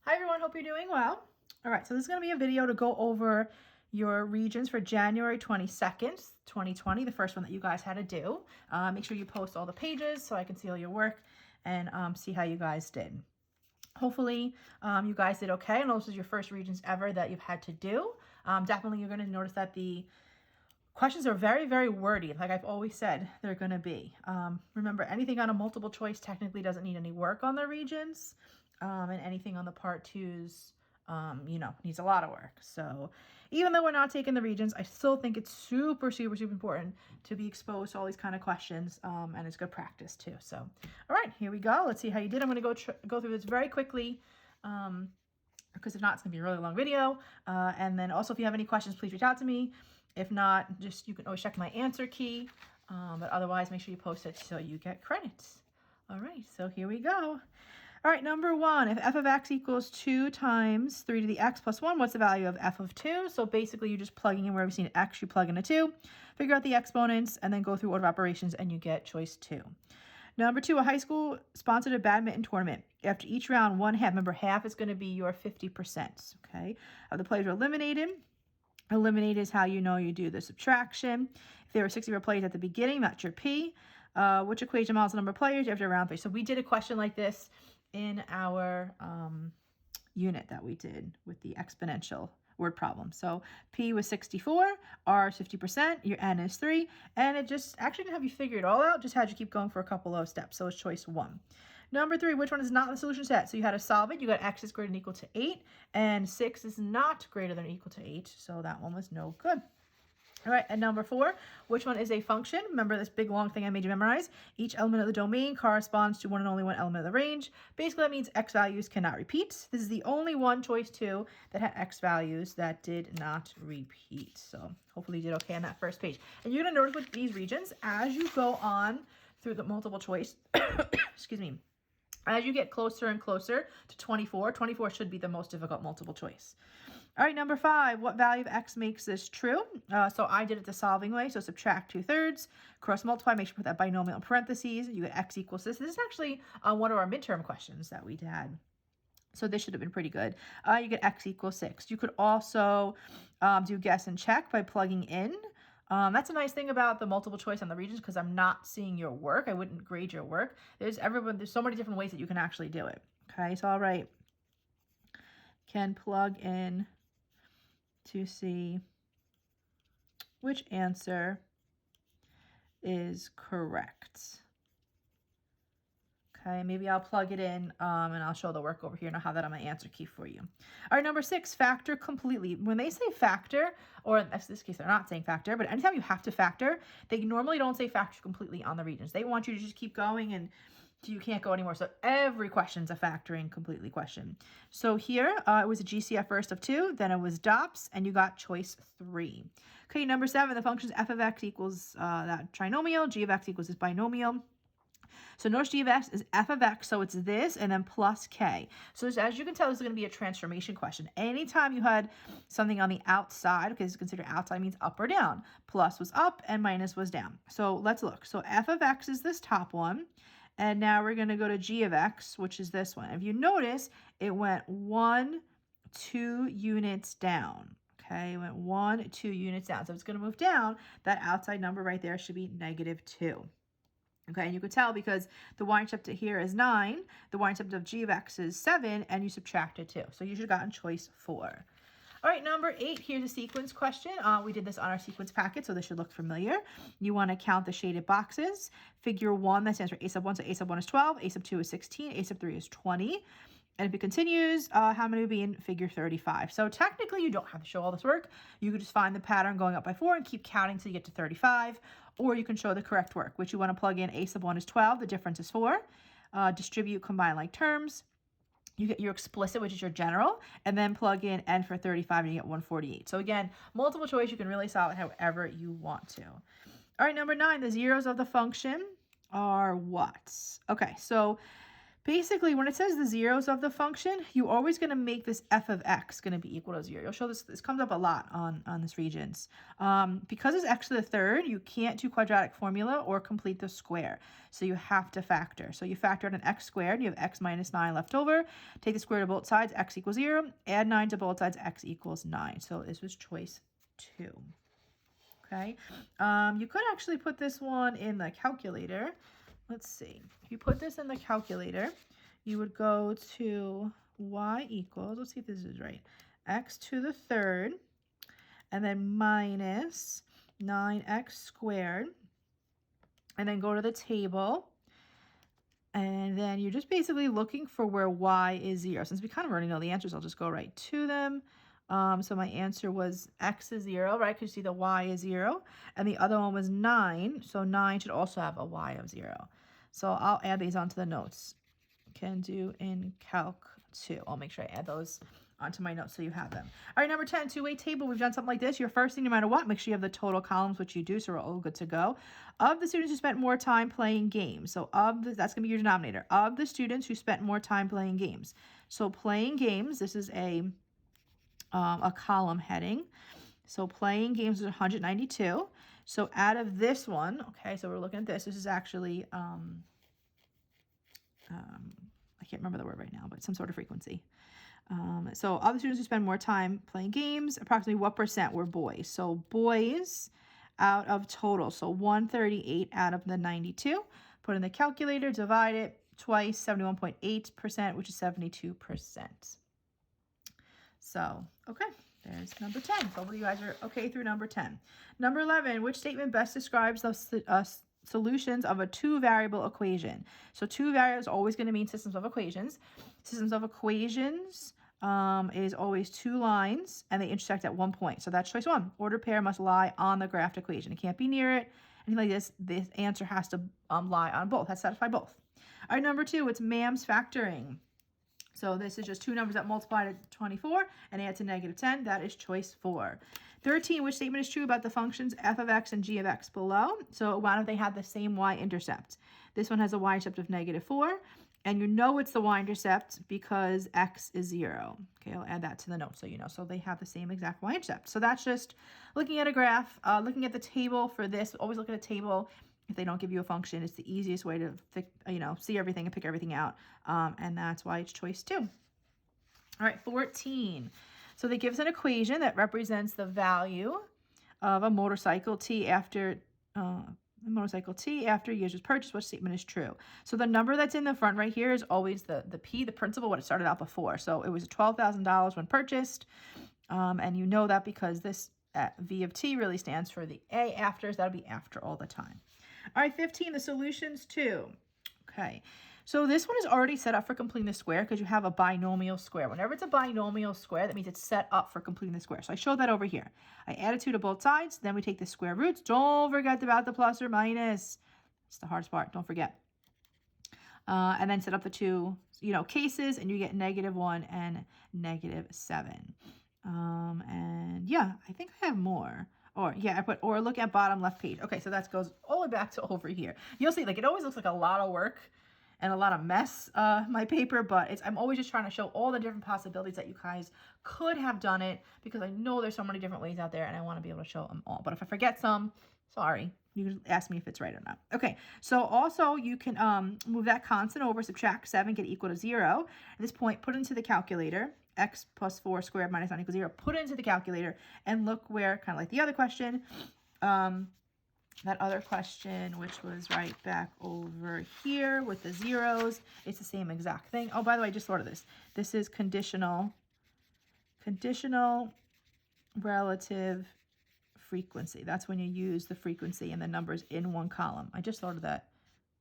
Hi everyone, hope you're doing well. All right, so this is going to be a video to go over your regions for January 22nd, 2020, the first one that you guys had to do. Make sure you post all the pages so I can see all your work and see how you guys did. Hopefully you guys did okay, and this is your first regions ever that you've had to do. Definitely you're going to notice that the questions are very, very wordy. Like I've always said, they're going to be. Remember, anything on a multiple choice technically doesn't need any work on the regions. And anything on the part twos, needs a lot of work. So even though we're not taking the regions, I still think it's super, super, super important to be exposed to all these kind of questions. And it's good practice too. So, all right, here we go. Let's see how you did. I'm going to go through this very quickly. Because if not, it's going to be a really long video. And then also, if you have any questions, please reach out to me. If not, you can always check my answer key. But otherwise, make sure you post it so you get credits. All right, so here we go. All right, number one, if f of x equals 2 times 3 to the x plus 1, what's the value of f of 2? So basically, you're just plugging in wherever you've seen x, you plug in a 2, figure out the exponents, and then go through order of operations, and you get choice 2. Number two, a high school sponsored a badminton tournament. After each round, one half, remember half is going to be your 50%, okay? Of the players are eliminated. Eliminate is how you know you do the subtraction. If there were 64 players at the beginning, that's your P. Which equation models the number of players after round 3? So we did a question like this in our unit that we did with the exponential word problem. So P was 64, R is 50%, your N is 3, and it just actually didn't have you figure it all out, just had you keep going for a couple of steps. So it's choice 1. Number 3, which one is not in the solution set? So you had to solve it. You got x is greater than or equal to 8, and 6 is not greater than or equal to 8. So that one was no good. All right, and number 4, which one is a function? Remember this big long thing I made you memorize? Each element of the domain corresponds to one and only one element of the range. Basically, that means x values cannot repeat. This is the only one, choice 2, that had x values that did not repeat. So hopefully you did okay on that first page. And you're going to notice with these regions, as you go on through the multiple choice, excuse me, as you get closer and closer to 24, 24 should be the most difficult multiple choice. All right, number 5, what value of x makes this true? So I did it the solving way. So subtract 2/3, cross multiply, make sure you put that binomial in parentheses. You get x equals this. This is actually one of our midterm questions that we had. So this should have been pretty good. You get x equals 6. You could also do guess and check by plugging in. That's a nice thing about the multiple choice on the regions, because I'm not seeing your work. I wouldn't grade your work. There's so many different ways that you can actually do it. Okay, so I'll write can plug in to see which answer is correct. Okay, maybe I'll plug it in and I'll show the work over here and I'll have that on my answer key for you. All right, number 6, factor completely. When they say factor, or in this case, they're not saying factor, but anytime you have to factor, they normally don't say factor completely on the regions. They want you to just keep going and you can't go anymore. So every question's a factoring completely question. So here it was a GCF first of 2, then it was DOPS, and you got choice 3. Okay, number 7, the function is f of x equals that trinomial, g of x equals this binomial. So notice g of x is f of x, so it's this and then plus k. So as you can tell, this is going to be a transformation question. Anytime you had something on the outside, okay, this is considered outside, means up or down. Plus was up and minus was down. So let's look. So f of x is this top one. And now we're going to go to g of x, which is this one. If you notice, it went 1, 2 units down. Okay, it went 1, 2 units down. So it's going to move down. That outside number right there should be -2. Okay, and you could tell because the y-intercept to here is 9, the y-intercept of g of x is 7, and you subtracted 2. So you should have gotten choice 4. All right, number 8, here's a sequence question. We did this on our sequence packet, so this should look familiar. You want to count the shaded boxes. Figure 1, that stands for a sub 1, so a sub 1 is 12, a sub 2 is 16, a sub 3 is 20. And if it continues, how many would be in figure 35? So technically, you don't have to show all this work. You could just find the pattern going up by 4 and keep counting till you get to 35. Or you can show the correct work, which you want to plug in a sub 1 is 12, the difference is 4. Distribute combine like terms. You get your explicit, which is your general, and then plug in n for 35 and you get 148. So again, multiple choice, you can really solve it however you want to. All right, number 9, the zeros of the function are what? Okay, so Basically, when it says the zeros of the function, you're always going to make this f of x going to be equal to 0. You'll show this comes up a lot on this Regents. Because it's x to the third, you can't do quadratic formula or complete the square. So you have to factor. So you factor out an x squared, you have x minus 9 left over. Take the square root of both sides, x equals 0. Add 9 to both sides, x equals 9. So this was choice 2. Okay. You could actually put this one in the calculator. Let's see. If you put this in the calculator, you would go to y equals, let's see if this is right, x to the third, and then minus 9x squared, and then go to the table, and then you're just basically looking for where y is 0. Since we kind of already know the answers, I'll just go right to them. So my answer was x is 0, right? Because you see the y is 0. And the other one was 9. So 9 should also have a y of 0. So I'll add these onto the notes. Can do in Calc 2. I'll make sure I add those onto my notes so you have them. All right, number 10, two-way table. We've done something like this. Your first thing, no matter what, make sure you have the total columns, which you do, so we're all good to go. Of the students who spent more time playing games. So that's going to be your denominator. Of the students who spent more time playing games. So playing games, this is a column heading. So playing games is 192. So out of this one, okay, so we're looking at this. This is actually, I can't remember the word right now, but some sort of frequency. So other students who spend more time playing games, approximately what percent were boys? So boys out of total. So 138 out of the 92. Put in the calculator, divide it twice, 71.8%, which is 72%. So, okay, there's number 10. So hopefully you guys are okay through number 10. Number 11, which statement best describes the solutions of a two-variable equation? So two variables is always going to mean systems of equations. Systems of equations is always two lines, and they intersect at one point. So that's choice 1. Ordered pair must lie on the graphed equation. It can't be near it. Anything like this, this answer has to lie on both, has to satisfy both. All right, number 2, it's MAM's factoring. So this is just two numbers that multiply to 24 and add to -10. That is choice 4. 13, which statement is true about the functions f of x and g of x below? So why don't they have the same y-intercept? This one has a y-intercept of -4, and you know it's the y-intercept because x is 0. Okay, I'll add that to the note so you know. So they have the same exact y-intercept. So that's just looking at a graph, looking at the table for this. Always look at a table. If they don't give you a function, it's the easiest way to see everything and pick everything out. And that's why it's choice 2. All right, 14. So they give us an equation that represents the value of a motorcycle T after years was purchased. What statement is true? So the number that's in the front right here is always the P, the principal, what it started out before. So it was $12,000 when purchased. And you know that because this V of T really stands for the A afters. That'll be after all the time. All right, 15, the solutions to. Okay, so this one is already set up for completing the square because you have a binomial square. Whenever it's a binomial square, that means it's set up for completing the square. So I showed that over here. I added 2 to both sides. Then we take the square roots. Don't forget about the plus or minus. It's the hardest part. Don't forget. And then set up the two, cases, and you get -1 and -7. And yeah, I think I have more. Or look at bottom left page. Okay, so that goes all the way back to over here. You'll see, it always looks like a lot of work and a lot of mess, my paper, but I'm always just trying to show all the different possibilities that you guys could have done it because I know there's so many different ways out there and I want to be able to show them all. But if I forget some, sorry, you can ask me if it's right or not. Okay, so also you can move that constant over, subtract 7, get equal to 0. At this point, put it into the calculator. X plus 4 squared minus 9 equals 0. Put it into the calculator and look where, kind of like the other question, that other question, which was right back over here with the zeros, it's the same exact thing. Oh, by the way, I just thought of this. This is conditional relative frequency. That's when you use the frequency and the numbers in one column. I just thought of that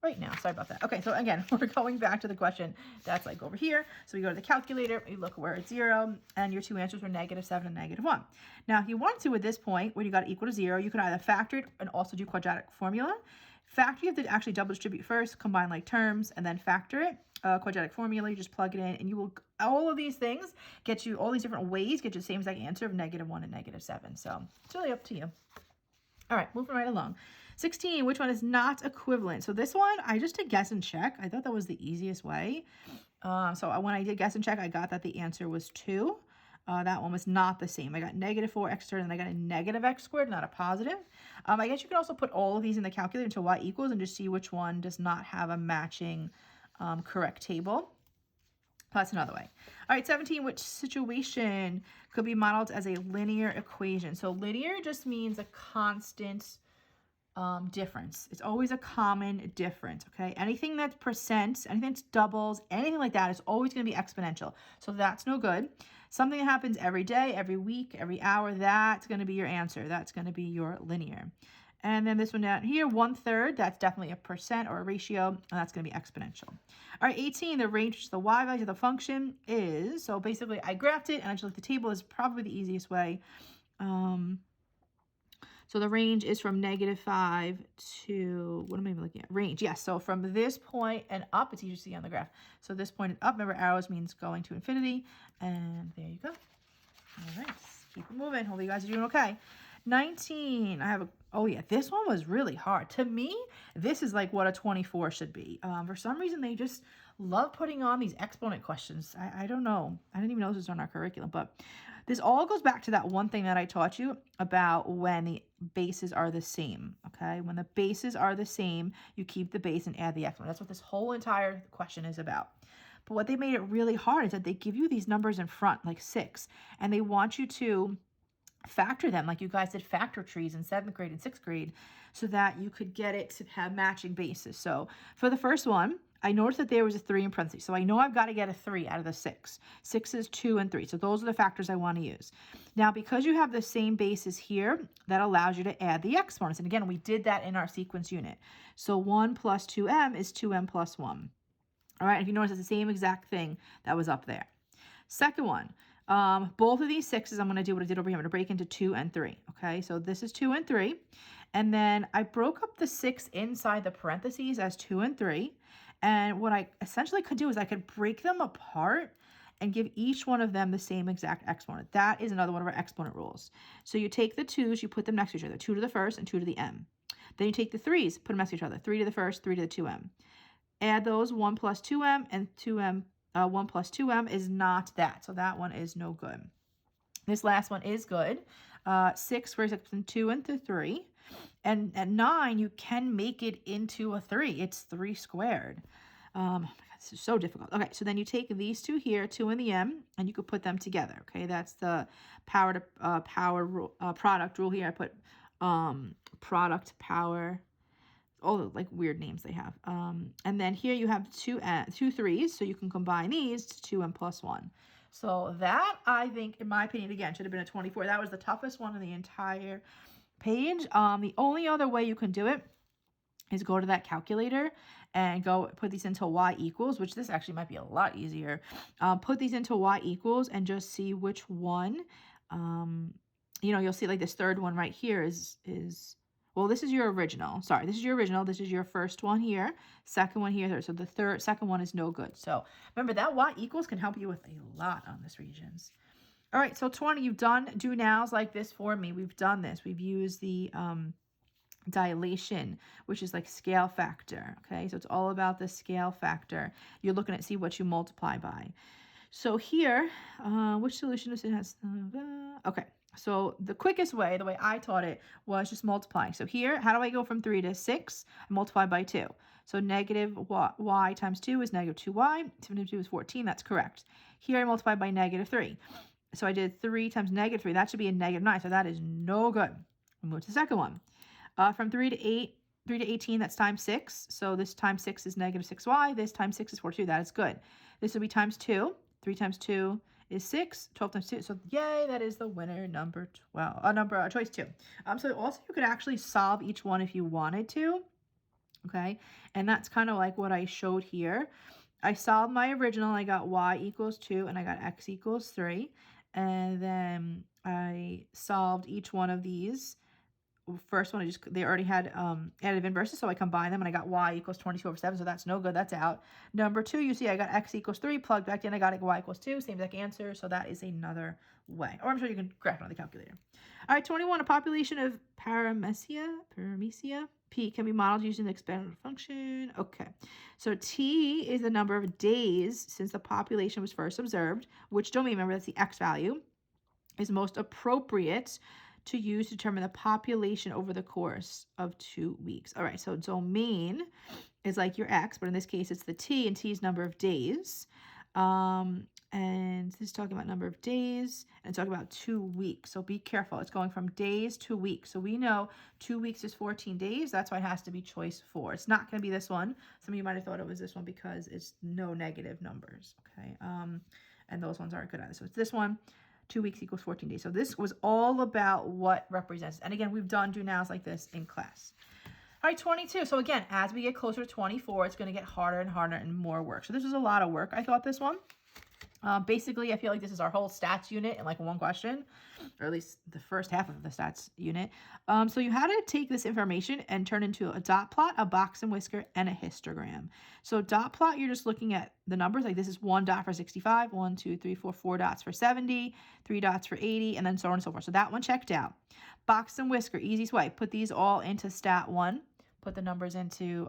right now. Sorry about that. Okay, so again, we're going back to the question that's over here. So we go to the calculator, we look where it's 0, and your two answers were -7 and -1. Now, if you want to, at this point, when you got equal to 0, you can either factor it and also do quadratic formula. Factor, you have to actually double distribute first, combine like terms, and then factor it. Quadratic formula, you just plug it in, and you will, all of these things get you, all these different ways get you the same exact answer of -1 and -7. So it's really up to you. All right, moving right along. 16, which one is not equivalent? So this one, I just did guess and check. I thought that was the easiest way. So when I did guess and check, I got that the answer was 2. That one was not the same. I got -4x squared, and I got a -x squared, not a positive. I guess you could also put all of these in the calculator until y equals and just see which one does not have a matching correct table. That's another way. All right, 17, which situation could be modeled as a linear equation? So linear just means a constant difference. It's always a common difference, okay? Anything that's percents, anything that's doubles, anything like that is always going to be exponential. So that's no good. Something that happens every day, every week, every hour, that's going to be your answer. That's going to be your linear. And then this one down here, 1/3, that's definitely a percent or a ratio, and that's going to be exponential. All right, 18, the range, which is the y value of the function is, so basically I graphed it, and I just looked at the table is probably the easiest way. So the range is from -5 to, what am I even looking at? Range, yes. So from this point and up, it's easy to see on the graph. So this point and up, remember arrows means going to infinity. And there you go. All right, keep it moving. Hopefully you guys are doing okay. 19, I have a, oh yeah, this one was really hard. To me, this is like what a 24 should be. For some reason, they just love putting on these exponent questions. I don't know. I didn't even know this was on our curriculum, but this all goes back to that one thing that I taught you about when the bases are the same, okay? When the bases are the same, you keep the base and add the exponent. That's what this whole entire question is about. But what they made it really hard is that they give you these numbers in front, like 6, and they want you to factor them like you guys did factor trees in 7th grade and 6th grade so that you could get it to have matching bases. So for the first one, I noticed that there was a 3 in parentheses. So I know I've got to get a 3 out of the 6. 6 is 2 and 3. So those are the factors I want to use. Now, because you have the same bases here, that allows you to add the exponents. And again, we did that in our sequence unit. So 1 plus 2m is 2m plus 1. All right, if you notice, it's the same exact thing that was up there. Second one, both of these 6s, I'm going to do what I did over here. I'm going to break into 2 and 3. Okay, so this is 2 and 3. And then I broke up the 6 inside the parentheses as 2 and 3. And what I essentially could do is I could break them apart and give each one of them the same exact exponent. That is another one of our exponent rules. So you take the 2's, you put them next to each other, 2 to the first and 2 to the m. Then you take the 3's, put them next to each other, 3 to the first, 3 to the 2m. Add those, 1 plus 2m, and 1 plus 2m is not that. So that one is no good. This last one is good. 6 breaks up from 2 into 3. And at 9, you can make it into a 3. It's 3 squared. Oh my God, this is so difficult. Okay, so then you take these two here, 2 and the m, and you could put them together. Okay, that's the power to power rule, product rule here. I put product power, all the like weird names they have. And then here you have two 3's, so you can combine these to 2m plus 1. So that, I think, in my opinion, again, should have been a 24. That was the toughest one in the entire page. The only other way you can do it is go to that calculator and go put these into y equals, which this actually might be a lot easier. Put these into y equals and just see which one. You know, you'll see like this third one right here is well, this is your original. Sorry, this is your original. This is your first one here. Second one here. Third. So the second one is no good. So remember that y equals can help you with a lot on this Regents. All right, so 20, you've done do nows like this for me. We've done this. We've used the dilation, which is like scale factor. Okay, so it's all about the scale factor. You're looking at see what you multiply by. So here, which solution is it has? Okay, so the quickest way, the way I taught it, was just multiplying. So here, how do I go from 3 to 6? I multiply by 2. So negative y times 2 is negative 2y. 7 2 is 14. That's correct. Here I multiply by negative 3. So I did 3 times negative 3. That should be a negative 9. So that is no good. We'll move to the second one. From 3 to 18, that's times 6. So this times 6 is negative 6y. This times 6 is 42. That is good. This will be times 2. 3 times 2 is 6. 12 times 2. So yay, that is the winner, number 12. Choice 2. So also you could actually solve each one if you wanted to. Okay. And that's kind of like what I showed here. I solved my original. I got y equals 2 and I got x equals 3. And then I solved each one of these. First one, they already had additive inverses, so I combined them and I got y equals 22 over 7, so that's no good, that's out. Number 2, you see I got x equals 3, plugged back in, I got y equals 2, same exact answer, so that is another way. Or I'm sure you can graph it on the calculator. All right, 21, a population of Paramecia P can be modeled using the exponential function. Okay, so T is the number of days since the population was first observed, which domain, remember that's the X value, is most appropriate to use to determine the population over the course of 2 weeks. All right, so domain is like your X, but in this case it's the T, and T is number of days. And this is talking about number of days, and it's talking about 2 weeks. So be careful. It's going from days to weeks. So we know 2 weeks is 14 days. That's why it has to be choice 4. It's not going to be this one. Some of you might have thought it was this one because it's no negative numbers. Okay. And those ones aren't good either. So it's this one. 2 weeks equals 14 days. So this was all about what represents. And again, we've done do nows like this in class. All right, 22. So again, as we get closer to 24, it's going to get harder and harder and more work. So this was a lot of work, I thought, this one. Basically, I feel like this is our whole stats unit in like one question, or at least the first half of the stats unit. So you had to take this information and turn into a dot plot, a box and whisker, and a histogram. So dot plot, you're just looking at the numbers. Like this is 1 dot for 65, 1, 2, 3, 4, 4 dots for 70, 3 dots for 80, and then so on and so forth. So that one checked out. Box and whisker, easiest way. Put these all into stat 1. Put the numbers into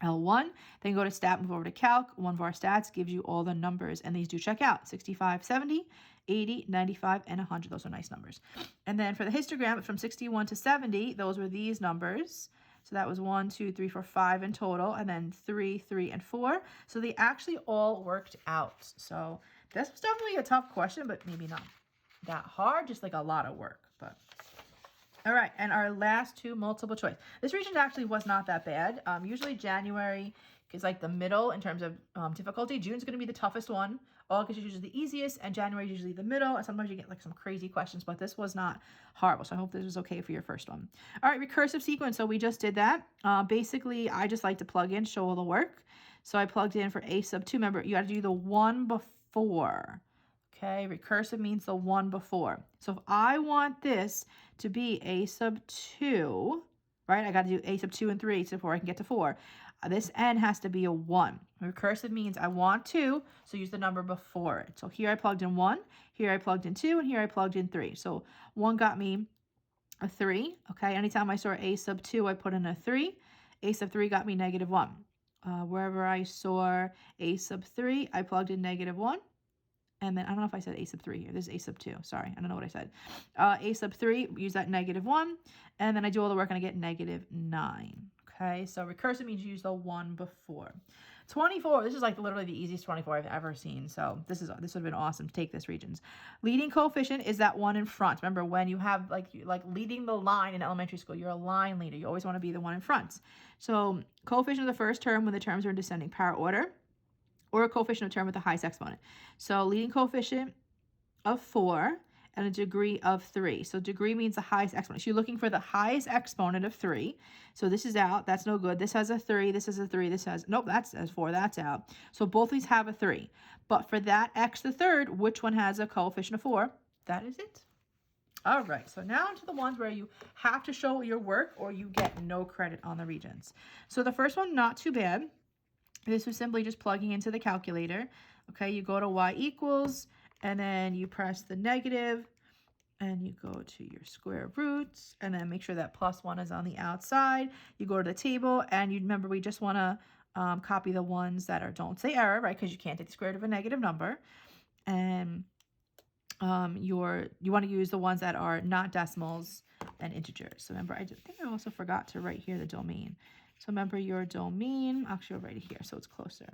L1, then go to stat, move over to calc. One of our stats gives you all the numbers, and these do check out: 65, 70, 80, 95, and 100. Those are nice numbers. And then for the histogram, from 61 to 70, those were these numbers. So that was 1, 2, 3, 4, 5 in total, and then 3, 3, and 4. So they actually all worked out. So this was definitely a tough question, but maybe not that hard, just like a lot of work. But all right, and our last 2 multiple choice. This region actually was not that bad. Usually January is like the middle in terms of difficulty. June's going to be the toughest one. August is usually the easiest, and January is usually the middle. And sometimes you get like some crazy questions, but this was not horrible. So I hope this was okay for your first one. All right, recursive sequence. So we just did that. Basically, I just like to plug in, show all the work. So I plugged in for a sub 2. Remember, you got to do the one before. Okay, recursive means the one before. So if I want this to be a sub 2, right, I got to do a sub 2 and 3 before I can get to 4. This n has to be a 1. Recursive means I want 2, so use the number before it. So here I plugged in 1, here I plugged in 2, and here I plugged in 3. So 1 got me a 3. Okay, anytime I saw a sub 2, I put in a 3. A sub 3 got me negative 1. Wherever I saw a sub 3, I plugged in negative 1. And then I don't know if I said a sub 3 here. This is a sub 2. Sorry, I don't know what I said. A sub 3, use that negative 1. And then I do all the work and I get negative 9. Okay, so recursive means you use the one before. 24, this is like literally the easiest 24 I've ever seen. So this would have been awesome to take this regions. Leading coefficient is that one in front. Remember, when you have like leading the line in elementary school, you're a line leader. You always want to be the one in front. So coefficient of the first term when the terms are in descending power order, or a coefficient of term with the highest exponent. So leading coefficient of 4 and a degree of 3. So degree means the highest exponent. So you're looking for the highest exponent of 3. So this is out. That's no good. This has a 3. This has a 3. This has, nope, that's as 4. That's out. So both these have a 3. But for that x the third, which one has a coefficient of 4? That is it. All right, so now into the ones where you have to show your work or you get no credit on the regions. So the first one, not too bad. This was simply just plugging into the calculator. Okay, you go to y equals, and then you press the negative, and you go to your square roots, and then make sure that +1 is on the outside. You go to the table, and you remember we just want to copy the ones that don't say error, right? Because you can't take the square root of a negative number. And you want to use the ones that are not decimals and integers. So remember, I think I also forgot to write here the domain. So remember your domain, actually I'll write it here so it's closer.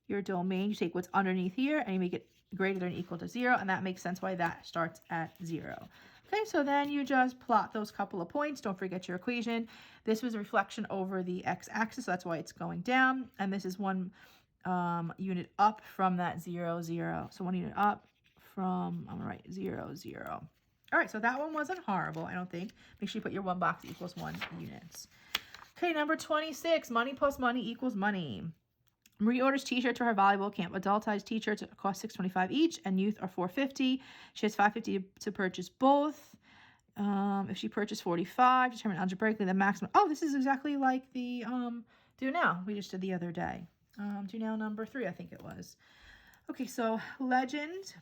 Your domain, you take what's underneath here and you make it greater than or equal to 0, and that makes sense why that starts at 0. Okay, so then you just plot those couple of points. Don't forget your equation. This was a reflection over the x-axis, so that's why it's going down. And this is one unit up from that 0, 0. So 1 unit up from, I'm going to write 0, 0. All right, so that one wasn't horrible, I don't think. Make sure you put your 1 box equals 1 units. Okay, number 26, money plus money equals money. Marie orders t-shirts for her volleyball camp. Adult-sized t-shirts cost $6.25 each, and youth are $4.50. She has $5.50 to purchase both. If she purchased 45, determine algebraically the maximum. Oh, this is exactly like the do now we just did the other day. Do now number 3, I think it was. Okay, so legend.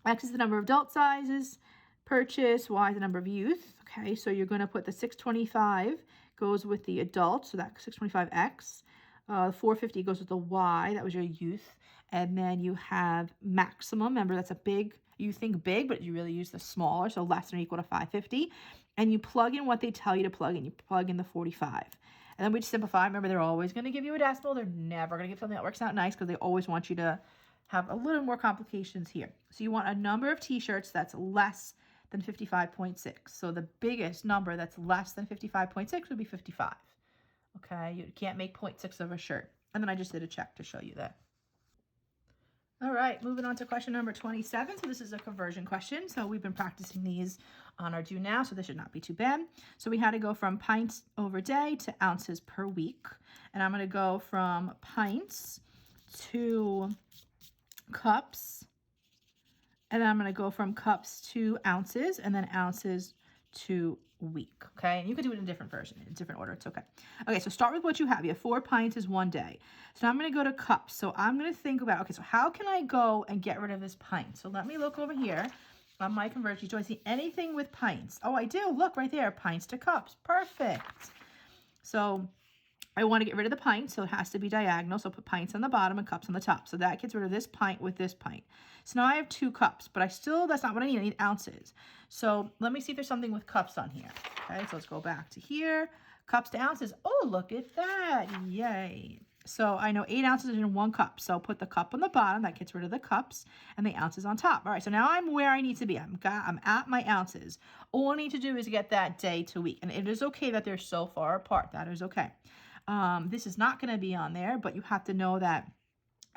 X is the number of adult sizes. Purchase, Y is the number of youth. Okay, so you're going to put the 625 goes with the adult, so that 625x. 450 goes with the Y, that was your youth. And then you have maximum. Remember, that's a big, you think big, but you really use the smaller, so less than or equal to 550. And you plug in what they tell you to plug in. You plug in the 45. And then we just simplify. Remember, they're always going to give you a decimal. They're never going to give something that works out nice because they always want you to have a little more complications here. So you want a number of t-shirts that's less than 55.6. So the biggest number that's less than 55.6 would be 55. Okay, you can't make 0.6 of a shirt. And then I just did a check to show you that. All right, moving on to question number 27. So this is a conversion question. So we've been practicing these on our do now, so this should not be too bad. So we had to go from pints over day to ounces per week. And I'm going to go from pints to cups. And then I'm going to go from cups to ounces, and then ounces to week. Okay, and you could do it in a different version, in a different order. It's okay. Okay, so start with what you have. You have 4 pints is 1 day. So now I'm going to go to cups. So I'm going to think about, okay, so how can I go and get rid of this pint? So let me look over here on my conversion. Do I see anything with pints? Oh, I do. Look right there, pints to cups. Perfect. So I want to get rid of the pint, so it has to be diagonal. So put pints on the bottom and cups on the top. So that gets rid of this pint with this pint. So now I have 2 cups, but that's not what I need. I need ounces. So let me see if there's something with cups on here. Okay, so let's go back to here. Cups to ounces. Oh, look at that. Yay. So I know 8 ounces is in 1 cup. So put the cup on the bottom. That gets rid of the cups and the ounces on top. All right, so now I'm where I need to be. I'm at my ounces. All I need to do is get that day to week. And it is okay that they're so far apart. That is okay. This is not going to be on there, but you have to know that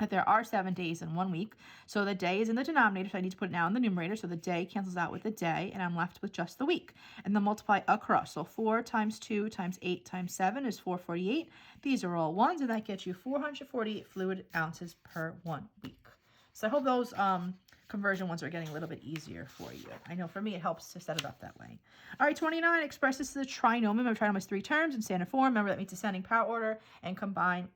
there are 7 days in 1 week. So the day is in the denominator, so I need to put it now in the numerator. So the day cancels out with the day, and I'm left with just the week. And then multiply across. So 4 times 2 times 8 times 7 is 448. These are all ones, and that gets you 448 fluid ounces per 1 week. So I hope those conversion ones are getting a little bit easier for you. I know for me it helps to set it up that way. All right, 29 expresses the trinomial. Remember, trinomial is 3 terms in standard form. Remember, that means ascending power order and combine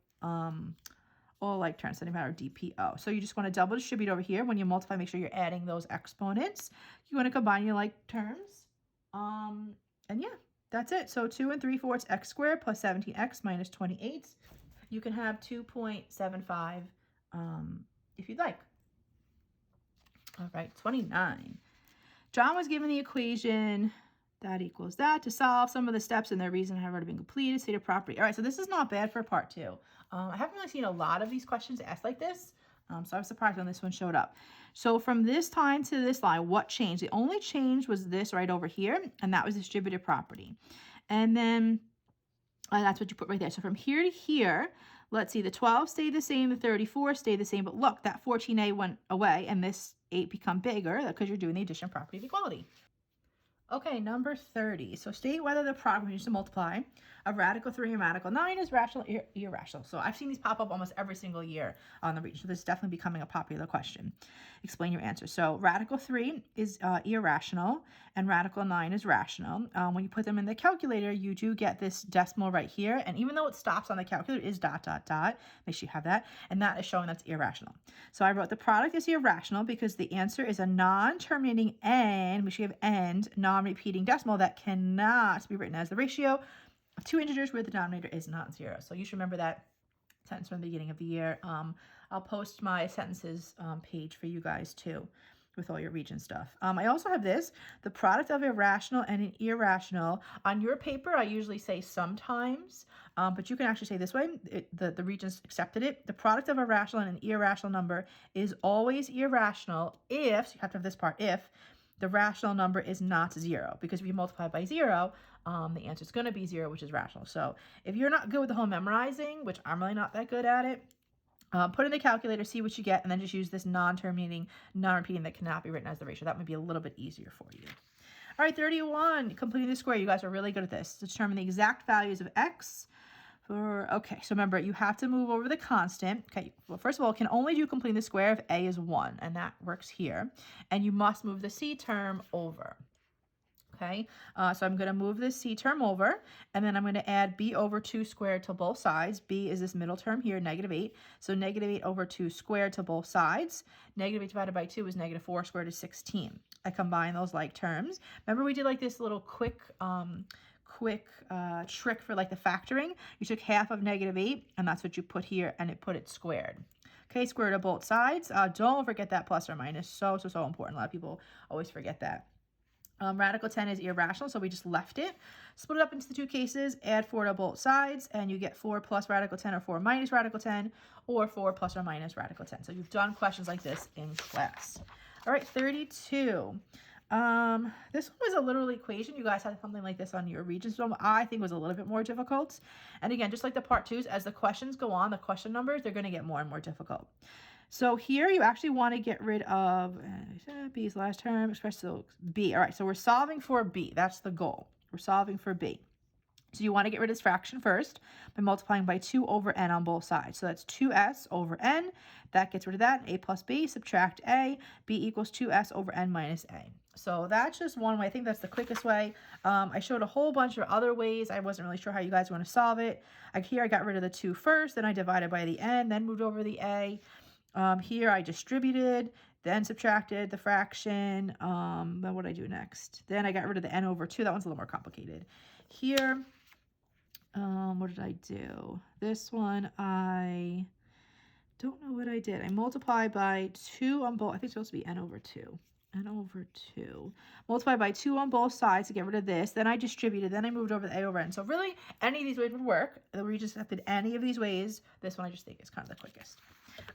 all like terms, ascending power DPO. So you just want to double distribute over here. When you multiply, make sure you're adding those exponents. You want to combine your like terms. And yeah, that's it. So 2 and 3/4 x squared plus 17x minus 28. You can have 2.75 if you'd like. All right, 29. John was given the equation that equals that to solve. Some of the steps and their reason have already been completed. State of property. All right, so this is not bad for part 2. I haven't really seen a lot of these questions asked like this, so I was surprised when this one showed up. So from this line to this line, what changed? The only change was this right over here, and that was distributive property. And then that's what you put right there. So from here to here, let's see, the 12 stayed the same, the 34 stayed the same, but look, that 14a went away, and this 8 become bigger because you're doing the addition property of equality. Okay, number 30. So state whether the product, we need to multiply, of radical 3 and radical 9 is rational or irrational. So I've seen these pop up almost every single year on the Regents. So this is definitely becoming a popular question. Explain your answer. So radical 3 is irrational and radical 9 is rational. When you put them in the calculator, you do get this decimal right here. And even though it stops on the calculator, it is ... Make sure you have that. And that is showing that's irrational. So I wrote the product is irrational because the answer is a non-terminating n, we should have end, non-repeating decimal that cannot be written as the ratio of 2 integers where the denominator is not 0. So you should remember that sentence from the beginning of the year. I'll post my sentences page for you guys too with all your Regent stuff. I also have this, the product of irrational and an irrational. On your paper, I usually say sometimes, but you can actually say this way. The Regents accepted it. The product of a rational and an irrational number is always irrational if, so you have to have this part, if the rational number is not 0. Because if you multiply by 0, the answer is going to be 0, which is rational. So if you're not good with the whole memorizing, which I'm really not that good at it, put in the calculator, see what you get, and then just use this non-terminating, non-repeating that cannot be written as the ratio. That might be a little bit easier for you. All right, 31, completing the square. You guys are really good at this. Determine the exact values of x. Okay, so remember, you have to move over the constant. Okay, well, first of all, can only do completing the square if a is 1, and that works here. And you must move the c term over. Okay, so I'm going to move this c term over, and then I'm going to add b over 2 squared to both sides. B is this middle term here, -8. So -8 over 2 squared to both sides. -8 divided by 2 is -4 squared is 16. I combine those like terms. Remember we did like this little quick trick for like the factoring. You took half of -8 and that's what you put here and it put it squared. Okay, square root of both sides. Don't forget that plus or minus. So important. A lot of people always forget that. Radical 10 is irrational, so we just left it. Split it up into the two cases, add 4 to both sides, and you get 4 plus radical 10 or 4 minus radical 10, or 4 plus or minus radical 10. So you've done questions like this in class. All right, 32. This one was a literal equation. You guys had something like this on your Regents film. I think was a little bit more difficult. And again, just like the part 2s, as the questions go on, the question numbers, they're going to get more and more difficult. So here you actually want to get rid of B's last term, expressed so B. All right, so we're solving for B. That's the goal. We're solving for B. So you want to get rid of this fraction first by multiplying by 2 over n on both sides. So that's 2s over n. That gets rid of that. A plus b, subtract a. B equals 2s over n minus a. So that's just one way. I think that's the quickest way. I showed a whole bunch of other ways. I wasn't really sure how you guys want to solve it. Here I got rid of the 2 first, then I divided by the n, then moved over the a. Here I distributed, then subtracted the fraction. Then what did I do next? Then I got rid of the n over 2. That one's a little more complicated. Here, what did I do? This one, I don't know what I did. I multiplied by 2 on both. I think it's supposed to be n over 2. N over 2. Multiply by 2 on both sides to get rid of this. Then I distributed. Then I moved over the a over n. So really, any of these ways would work. We just accepted any of these ways. This one I just think is kind of the quickest.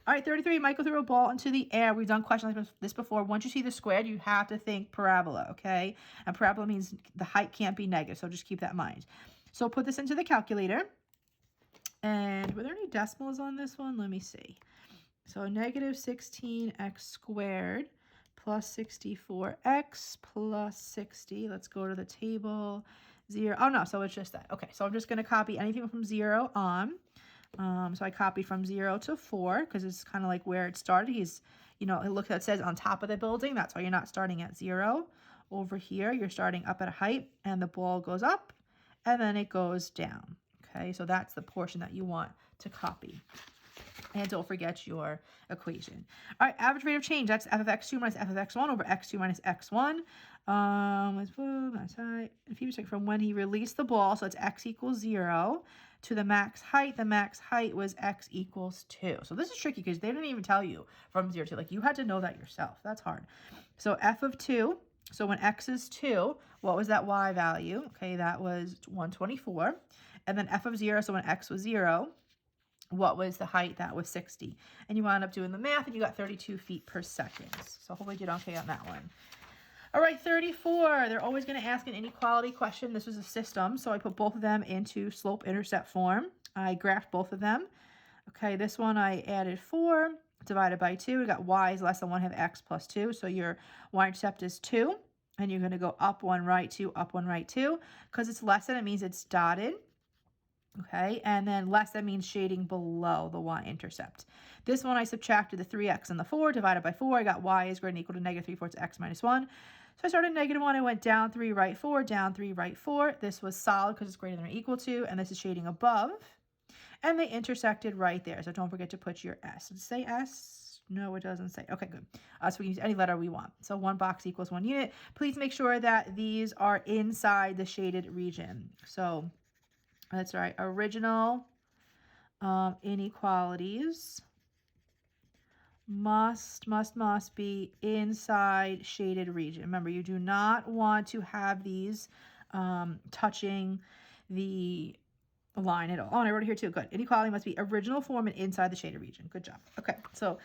All right, 33, Michael threw a ball into the air. We've done questions like this before. Once you see the squared, you have to think parabola, okay? And parabola means the height can't be negative, so just keep that in mind. So put this into the calculator. And were there any decimals on this one? Let me see. So negative 16x squared plus 64x plus 60. Let's go to the table. 0. Oh, no, so it's just that. Okay, so I'm just going to copy anything from 0 on. So I copied from 0 to 4 because it's kind of like where it started. He's, look, that says on top of the building. That's why you're not starting at 0. Over here, you're starting up at a height and the ball goes up and then it goes down. Okay, so that's the portion that you want to copy. And don't forget your equation. All right, average rate of change. That's f of x2 minus f of x1 over x2 minus x1. If he was from when he released the ball, so it's x equals 0 to the max height. The max height was x equals 2. So this is tricky because they didn't even tell you from 0 to, like, you had to know that yourself. That's hard. So f of 2. So when x is 2, what was that y value? Okay, that was 124. And then f of 0, so when x was 0, what was the height? That was 60. And you wound up doing the math and you got 32 feet per second. So hopefully you did okay on that one. All right, 34. They're always going to ask an inequality question. This was a system, so I put both of them into slope-intercept form. I graphed both of them. Okay, this one I added 4 divided by 2. We got y is less than 1/2 x plus 2. So your y-intercept is 2. And you're going to go up 1, right 2, up 1, right 2. Because it's less than, it means it's dotted. Okay, and then less, that means shading below the y-intercept. This one I subtracted the 3x and the 4, divided by 4. I got y is greater than or equal to negative 3/4 x minus 1. So I started -1, I went down 3, right 4, down 3, right 4. This was solid because it's greater than or equal to, and this is shading above. And they intersected right there, so don't forget to put your s. Does it say s? No, it doesn't say. Okay, good. So we can use any letter we want. So 1 box equals 1 unit. Please make sure that these are inside the shaded region. So that's right, original inequalities must be inside shaded region. Remember, you do not want to have these touching the line at all. Oh, and I wrote it here too. Good. Inequality must be original form and inside the shaded region. Good job. Okay, so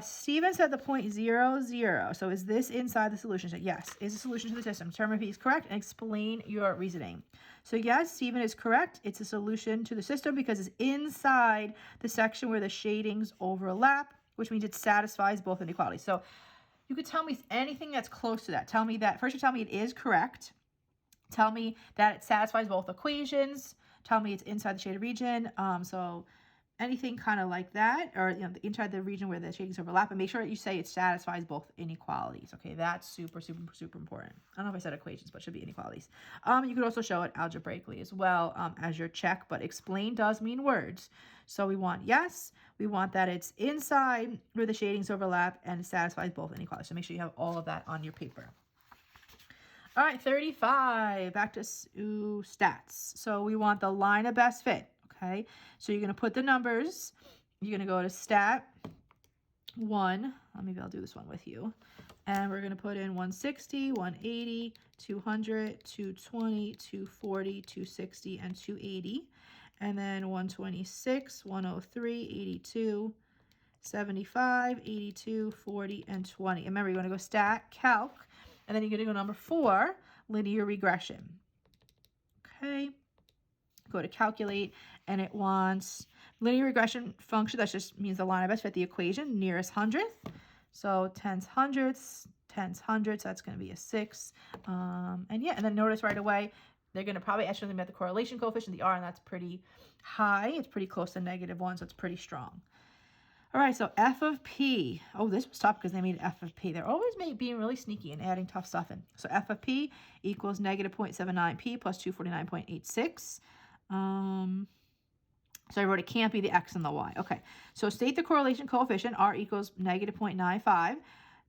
Steven said the point 0, 0. So is this inside the solution? So yes, is a solution to the system. Determine if he's correct and explain your reasoning. So yes, Steven is correct. It's a solution to the system because it's inside the section where the shadings overlap, which means it satisfies both inequalities. So you could tell me anything that's close to that. Tell me that, first you tell me it is correct. Tell me that it satisfies both equations. Tell me it's inside the shaded region. So anything kind of like that, or inside the region where the shadings overlap, and make sure that you say it satisfies both inequalities. Okay, that's super, super, super important. I don't know if I said equations, but it should be inequalities. You could also show it algebraically as well as your check, but explain does mean words. So we want yes, we want that it's inside where the shadings overlap and it satisfies both inequalities. So make sure you have all of that on your paper. All right, 35, back to stats. So we want the line of best fit. Okay, so you're going to put the numbers, you're going to go to stat 1, maybe I'll do this one with you, and we're going to put in 160, 180, 200, 220, 240, 260, and 280, and then 126, 103, 82, 75, 82, 40, and 20. And remember, you're going to go stat, calc, and then you're going to go number 4, linear regression. Okay. Go to calculate, and it wants linear regression function. That just means the line of best fit, the equation, nearest hundredth. So tens hundredths, that's going to be a 6. And yeah, and then notice right away, they're going to probably ask something about the correlation coefficient, the R, and that's pretty high. It's pretty close to -1, so it's pretty strong. All right, so f of p. Oh, this was tough because they made f of p. They're always being really sneaky and adding tough stuff in. So f of p equals -0.79p plus 249.86. So I wrote it can't be the x and the y. Okay, so state the correlation coefficient, R equals -0.95.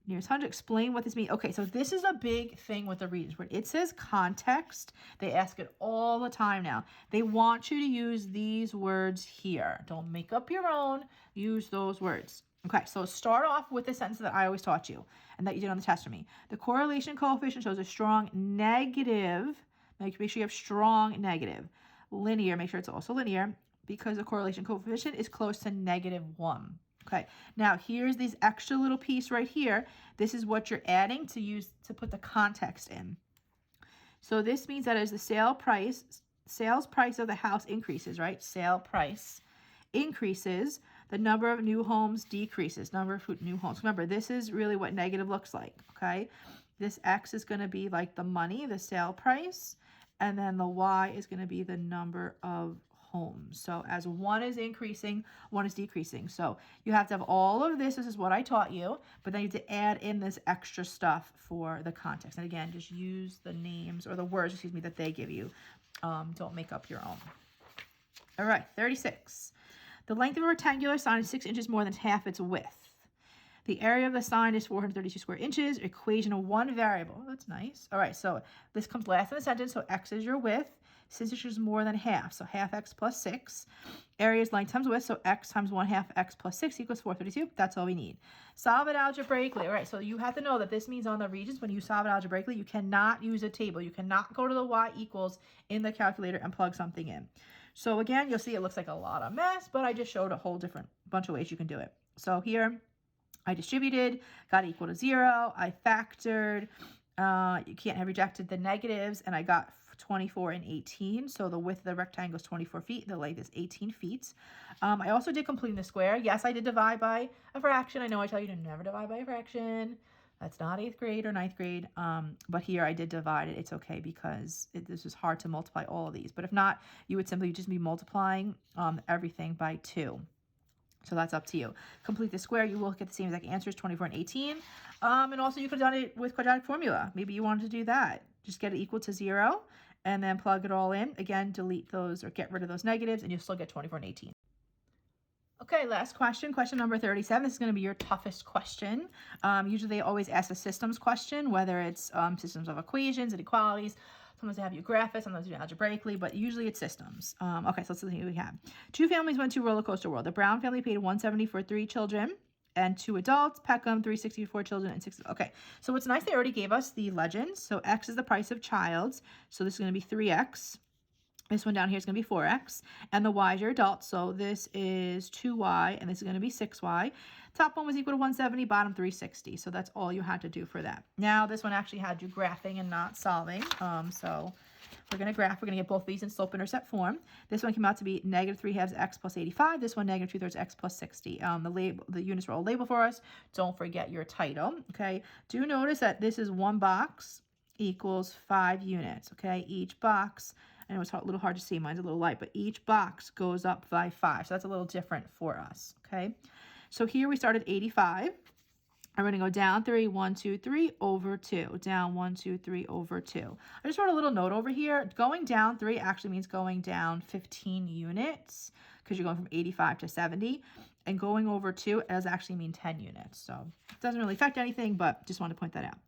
Nearest 100, explain what this means. Okay, so this is a big thing with the Regents. When it says context, they ask it all the time now. They want you to use these words here. Don't make up your own. Use those words. Okay, so start off with the sentence that I always taught you and that you did on the test for me. The correlation coefficient shows a strong negative. Make sure you have strong negative. Linear, make sure it's also linear, because the correlation coefficient is close to -1. Okay, now here's this extra little piece right here. This is what you're adding to use to put the context in. So this means that as the sales price of the house increases, right? Sale price increases, the number of new homes decreases, number of new homes. Remember, this is really what negative looks like, okay? This X is going to be like the money, the sale price, and then the Y is going to be the number of homes. So as one is increasing, one is decreasing. So you have to have all of this. This is what I taught you, but then you have to add in this extra stuff for the context. And again, just use the names or the words, excuse me, that they give you. Don't make up your own. All right, 36. The length of a rectangular sign is 6 inches more than half its width. The area of the sign is 432 square inches. Equation of one variable. Oh, that's nice. All right, so this comes last in the sentence. So x is your width. 6 inches more than half. So half x plus 6. Area is length times width. So x times 1/2 x plus 6 equals 432. That's all we need. Solve it algebraically. All right, so you have to know that this means on the Regents, when you solve it algebraically, you cannot use a table. You cannot go to the y equals in the calculator and plug something in. So again, you'll see it looks like a lot of mess, but I just showed a whole different bunch of ways you can do it. So here, I distributed, got equal to 0. I factored. You can't have rejected the negatives, and I got 24 and 18. So the width of the rectangle is 24 feet. The length is 18 feet. I also did completing the square. Yes, I did divide by a fraction. I know I tell you to never divide by a fraction. That's not 8th grade or 9th grade. But here I did divide it. It's okay because this is hard to multiply all of these. But if not, you would simply just be multiplying everything by 2. So that's up to you. Complete the square. You will get the same exact answers, 24 and 18. And also you could have done it with quadratic formula. Maybe you wanted to do that. Just get it equal to 0 and then plug it all in. Again, delete those or get rid of those negatives and you'll still get 24 and 18. Okay, last question, question number 37. This is going to be your toughest question. Usually they always ask a systems question, whether it's systems of equations, inequalities. Sometimes they have you graph it, sometimes you do algebraically, but usually it's systems. Okay, so let's see what we have. 2 families went to Roller Coaster World. The Brown family paid $170 for 3 children and 2 adults. Peckham, $360 for 4 children and 6. Okay, so what's nice, they already gave us the legends. So X is the price of child. So this is going to be 3X. This one down here is going to be 4X. And the Y is your adult. So this is 2Y, and this is going to be 6Y. Top one was equal to 170, bottom 360. So that's all you had to do for that. Now, this one actually had you graphing and not solving. So we're going to graph. We're going to get both of these in slope-intercept form. This one came out to be -3/2 x plus 85. This one -2/3 x plus 60. The units were all labeled for us. Don't forget your title. Okay. Do notice that this is one box equals 5 units. Okay. Each box I know it's a little hard to see. Mine's a little light, but each box goes up by 5. So that's a little different for us, okay? So here we start at 85. I'm going to go down 3, 1, 2, 3, over 2. Down 1, 2, 3, over 2. I just wrote a little note over here. Going down 3 actually means going down 15 units because you're going from 85 to 70. And going over 2 does actually mean 10 units. So it doesn't really affect anything, but just wanted to point that out.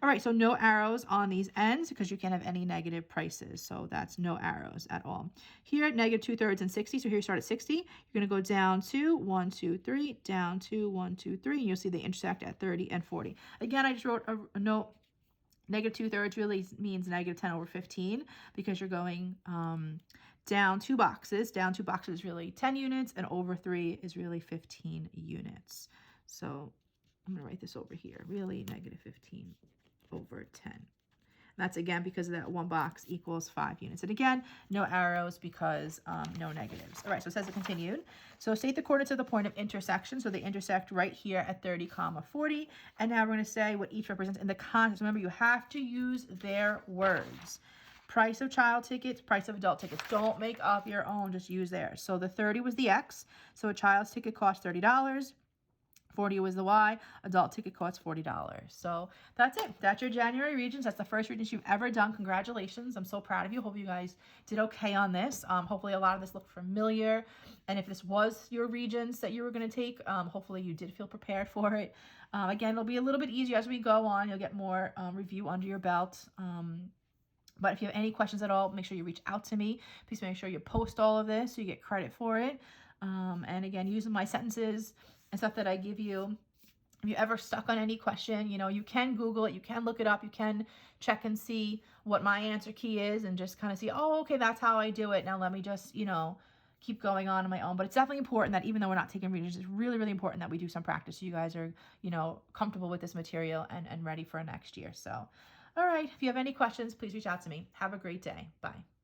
All right, so no arrows on these ends because you can't have any negative prices. So that's no arrows at all. Here at negative 2/3 and 60, so here you start at 60. You're going to go down 2, 1, 2, 3, down 2, 1, 2, 3, and you'll see they intersect at 30 and 40. Again, I just wrote a note. Negative 2/3 really means negative 10 over 15 because you're going down 2 boxes. Down 2 boxes is really 10 units, and over 3 is really 15 units. So I'm going to write this over here. Really, negative 15 over 10. And that's, again, because of that 1 box equals 5 units. And again, no arrows because no negatives. All right, so it says it continued. So state the coordinates of the point of intersection. So they intersect right here at 30, 40. And now we're going to say what each represents in the context. Remember, you have to use their words. Price of child tickets, price of adult tickets. Don't make up your own, just use theirs. So the 30 was the X. So a child's ticket cost $30. 40 was the Y. Adult ticket costs $40. So that's it. That's your January Regents. That's the first Regents you've ever done. Congratulations. I'm so proud of you. Hope you guys did okay on this. Hopefully a lot of this looked familiar. And if this was your Regents that you were going to take, hopefully you did feel prepared for it. Again, it'll be a little bit easier as we go on. You'll get more review under your belt. But if you have any questions at all, make sure you reach out to me. Please make sure you post all of this so you get credit for it. And again, using my sentences and stuff that I give you. If you're ever stuck on any question, you know, you can Google it, you can look it up, you can check and see what my answer key is and just kind of see, oh, okay, that's how I do it. Now let me just, you know, keep going on my own. But it's definitely important that even though we're not taking Regents, it's really, really important that we do some practice so you guys are, you know, comfortable with this material and ready for next year. So, all right, if you have any questions, please reach out to me. Have a great day. Bye.